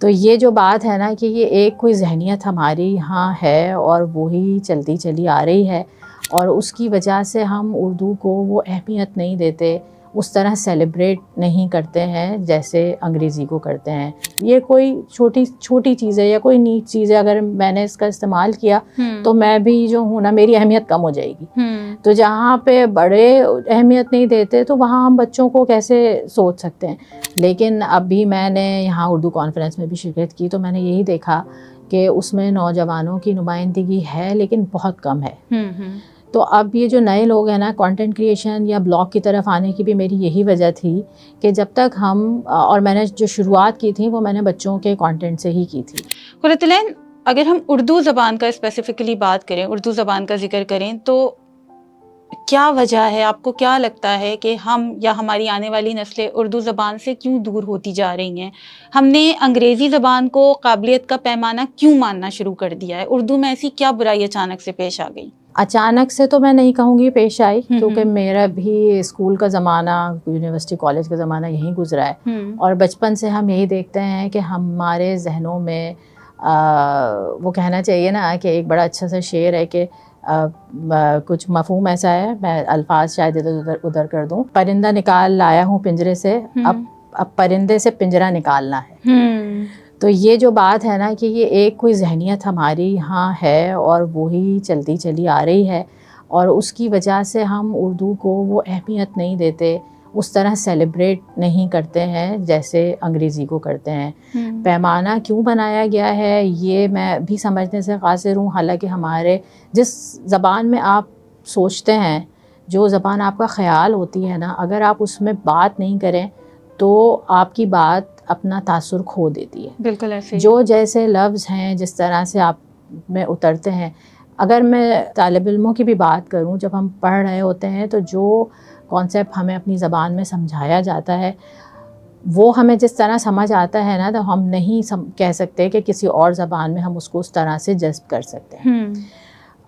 تو یہ جو بات ہے نا کہ یہ ایک کوئی ذہنیت ہماری یہاں ہے اور وہی چلتی چلی آ رہی ہے، اور اس کی وجہ سے ہم اردو کو وہ اہمیت نہیں دیتے، اس طرح سیلیبریٹ نہیں کرتے ہیں جیسے انگریزی کو کرتے ہیں. یہ کوئی چھوٹی چیز ہے یا کوئی نیچ چیز ہے، اگر میں نے اس کا استعمال کیا تو میں بھی جو ہوں نا میری اہمیت کم ہو جائے گی. تو جہاں پہ بڑے اہمیت نہیں دیتے تو وہاں ہم بچوں کو کیسے سوچ سکتے ہیں. لیکن ابھی میں نے یہاں اردو کانفرنس میں بھی شرکت کی تو میں نے یہی دیکھا کہ اس میں نوجوانوں کی نمائندگی ہے لیکن بہت کم ہے. تو اب یہ جو نئے لوگ ہیں نا، کنٹینٹ کریشن یا بلاگ کی طرف آنے کی بھی میری یہی وجہ تھی کہ جب تک ہم، اور میں نے جو شروعات کی تھی وہ میں نے بچوں کے کانٹینٹ سے ہی کی تھی. قرۃ العین، اگر ہم اردو زبان کا اسپیسیفکلی بات کریں، اردو زبان کا ذکر کریں، تو کیا وجہ ہے؟ آپ کو کیا لگتا ہے کہ ہم یا ہماری آنے والی نسلیں اردو زبان سے کیوں دور ہوتی جا رہی ہیں؟ ہم نے انگریزی زبان کو قابلیت کا پیمانہ کیوں ماننا شروع کر دیا ہے؟ اردو میں ایسی کیا برائی اچانک سے پیش آ گئی؟ اچانک سے تو میں نہیں کہوں گی پیش آئی، کیونکہ میرا بھی اسکول کا زمانہ، یونیورسٹی کالج کا زمانہ یہیں گزرا ہے، اور بچپن سے ہم یہی دیکھتے ہیں کہ ہمارے ذہنوں میں وہ کہنا چاہیے نا کہ ایک بڑا اچھا سا شعر ہے کہ کچھ مفہوم ایسا ہے، میں الفاظ شاید ادھر ادھر کر دوں، پرندہ نکال لایا ہوں پنجرے سے، اب پرندے سے پنجرہ نکالنا ہے. تو یہ جو بات ہے نا کہ یہ ایک کوئی ذہنیت ہماری یہاں ہے اور وہی چلتی چلی آ رہی ہے، اور اس کی وجہ سے ہم اردو کو وہ اہمیت نہیں دیتے، اس طرح سیلیبریٹ نہیں کرتے ہیں جیسے انگریزی کو کرتے ہیں. پیمانہ کیوں بنایا گیا ہے یہ میں بھی سمجھنے سے قاصر ہوں. حالانکہ ہمارے جس زبان میں آپ سوچتے ہیں، جو زبان آپ کا خیال ہوتی ہے نا، اگر آپ اس میں بات نہیں کریں تو آپ کی بات اپنا تاثر کھو دیتی ہے. بالکل ایسے جو جیسے لفظ ہیں، جس طرح سے آپ میں اترتے ہیں. اگر میں طالب علموں کی بھی بات کروں، جب ہم پڑھ رہے ہوتے ہیں تو جو کانسیپٹ ہمیں اپنی زبان میں سمجھایا جاتا ہے وہ ہمیں جس طرح سمجھ آتا ہے نا، تو ہم نہیں کہہ سکتے کہ کسی اور زبان میں ہم اس کو اس طرح سے جذب کر سکتے ہیں.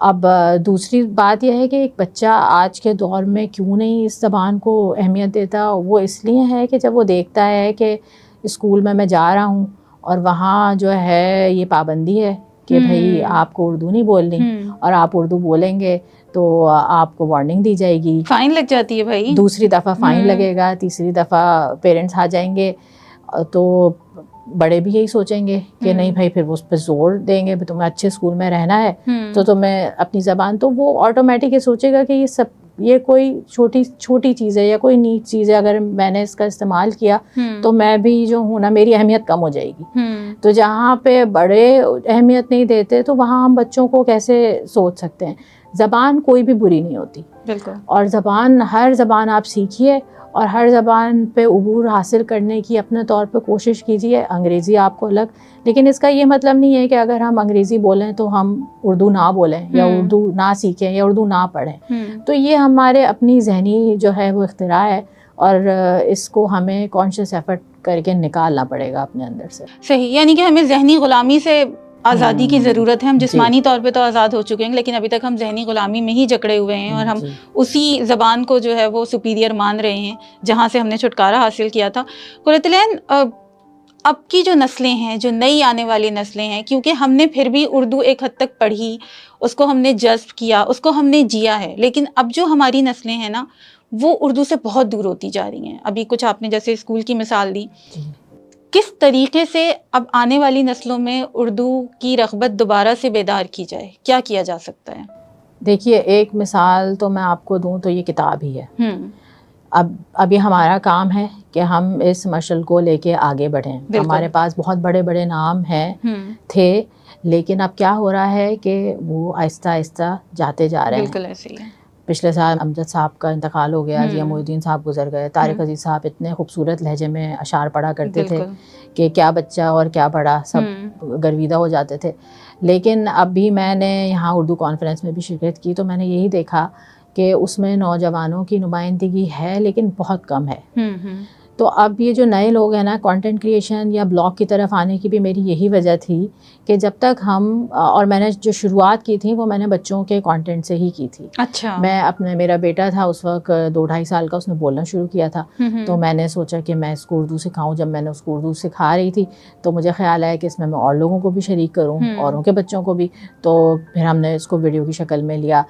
اب دوسری بات یہ ہے کہ ایک بچہ آج کے دور میں کیوں نہیں اس زبان کو اہمیت دیتا، وہ اس لیے ہے کہ جب وہ دیکھتا ہے کہ اسکول میں جا رہا ہوں اور وہاں جو ہے یہ پابندی ہے کہ بھائی آپ کو اردو نہیں بولنی، اور آپ اردو بولیں گے تو آپ کو وارننگ دی جائے گی، فائن لگ جاتی ہے بھائی، دوسری دفعہ فائن لگے گا، تیسری دفعہ پیرنٹس آ جائیں گے. تو بڑے بھی یہی سوچیں گے کہ نہیں بھائی، پھر وہ اس پہ زور دیں گے تمہیں اچھے اسکول میں رہنا ہے تو تمہیں اپنی زبان، تو وہ آٹومیٹک یہ سوچے گا کہ یہ کوئی چھوٹی چیز ہے یا کوئی نیچ چیز ہے، اگر میں نے اس کا استعمال کیا تو میں بھی جو ہوں نا میری اہمیت کم ہو جائے گی. تو جہاں پہ بڑے اہمیت نہیں دیتے تو وہاں ہم بچوں کو کیسے سوچ سکتے ہیں. زبان کوئی بھی بری نہیں ہوتی، بالکل، اور ہر زبان آپ سیکھیے اور ہر زبان پہ عبور حاصل کرنے کی اپنے طور پہ کوشش کیجیے. انگریزی آپ کو الگ، لیکن اس کا یہ مطلب نہیں ہے کہ اگر ہم انگریزی بولیں تو ہم اردو نہ بولیں یا اردو نہ سیکھیں یا اردو نہ پڑھیں. تو یہ ہمارے اپنی ذہنی جو ہے وہ اختراع ہے، اور اس کو ہمیں کانشیس ایفرٹ کر کے نکالنا پڑے گا اپنے اندر سے. صحیح، یعنی کہ ہمیں ذہنی غلامی سے آزادی کی ضرورت ہے. ہم جسمانی طور پہ تو آزاد ہو چکے ہیں لیکن ابھی تک ہم ذہنی غلامی میں ہی جکڑے ہوئے ہیں، اور ہم اسی زبان کو جو ہے وہ سپیریئر مان رہے ہیں جہاں سے ہم نے چھٹکارا حاصل کیا تھا. قرۃ العین، اب کی جو نسلیں ہیں، جو نئی آنے والی نسلیں ہیں، کیونکہ ہم نے پھر بھی اردو ایک حد تک پڑھی، اس کو ہم نے جذب کیا، اس کو ہم نے جیا ہے، لیکن اب جو ہماری نسلیں ہیں نا وہ اردو سے بہت دور ہوتی جا رہی ہیں. ابھی کچھ آپ نے جیسے اسکول کی مثال دی، کس طریقے سے اب آنے والی نسلوں میں اردو کی رغبت دوبارہ سے بیدار کی جائے؟ کیا کیا جا سکتا ہے؟ دیکھیے، ایک مثال تو میں آپ کو دوں تو یہ کتاب ہی ہے. اب یہ ہمارا کام ہے کہ ہم اس مشعل کو لے کے آگے بڑھیں. ہمارے پاس بہت بڑے بڑے نام تھے، لیکن اب کیا ہو رہا ہے کہ وہ آہستہ آہستہ جاتے جا رہے ہیں. بالکل ایسے ہی ہے. پچھلے سال امجد صاحب کا انتقال ہو گیا، ضیاء محی الدین صاحب گزر گئے. طارق عزیز صاحب اتنے خوبصورت لہجے میں اشعار پڑھا کرتے تھے کہ کیا بچہ اور کیا بڑا، سب گرویدہ ہو جاتے تھے. لیکن اب بھی میں نے یہاں اردو کانفرنس میں بھی شرکت کی تو میں نے یہی دیکھا کہ اس میں نوجوانوں کی نمائندگی ہے لیکن بہت کم ہے. تو اب یہ جو نئے لوگ ہیں نا، کنٹینٹ کریشن یا بلاگ کی طرف آنے کی بھی میری یہی وجہ تھی کہ جب تک ہم، اور میں نے جو شروعات کی تھی وہ میں نے بچوں کے کنٹینٹ سے ہی کی تھی. اچھا. میں اپنے، میرا بیٹا تھا اس وقت 2-2.5 سال کا، اس نے بولنا شروع کیا تھا، تو میں نے سوچا کہ میں اس کو اردو سکھاؤں. جب میں نے اس کو اردو سکھا رہی تھی تو مجھے خیال آیا کہ اس میں اور لوگوں کو بھی شریک کروں، اوروں کے بچوں کو بھی. تو پھر ہم نے اس کو ویڈیو کی شکل میں لیا.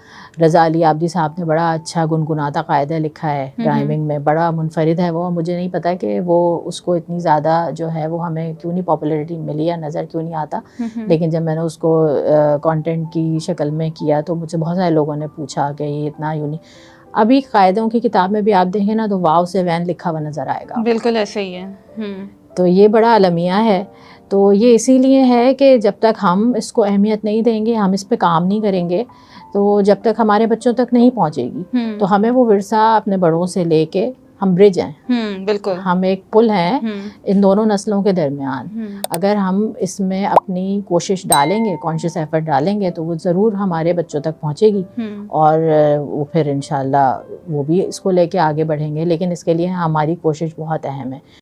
رضا علی عابدی صاحب نے بڑا اچھا گنگناتا قاعدہ لکھا ہے رائمنگ میں، بڑا منفرد ہے وہ. مجھے نہیں پتا کہ وہ اس کو اتنی زیادہ جو ہے وہ ہمیں کیوں نہیں پاپولیرٹی ملی یا نظر کیوں نہیں آتا. لیکن جب میں نے اس کو کانٹینٹ کی شکل میں کیا تو مجھ سے بہت سارے لوگوں نے پوچھا کہ یہ اتنا یونیک. ابھی قاعدوں کی کتاب میں بھی آپ دیکھیں نا تو واو سے وین لکھا ہوا نظر آئے گا. بالکل ایسے ہی ہے. تو یہ بڑا المیہ ہے. تو یہ اسی لیے ہے کہ جب تک ہم اس کو اہمیت نہیں دیں گے، ہم اس پہ کام نہیں کریں گے، تو جب تک ہمارے بچوں تک نہیں پہنچے گی. تو ہمیں وہ ورثہ اپنے بڑوں سے لے کے، ہم برج ہیں، بالکل ہم ایک پل ہیں ان دونوں نسلوں کے درمیان. اگر ہم اس میں اپنی کوشش ڈالیں گے، کانشیس ایفرٹ ڈالیں گے، تو وہ ضرور ہمارے بچوں تک پہنچے گی، اور وہ پھر انشاءاللہ وہ بھی اس کو لے کے آگے بڑھیں گے. لیکن اس کے لیے ہماری کوشش بہت اہم ہے.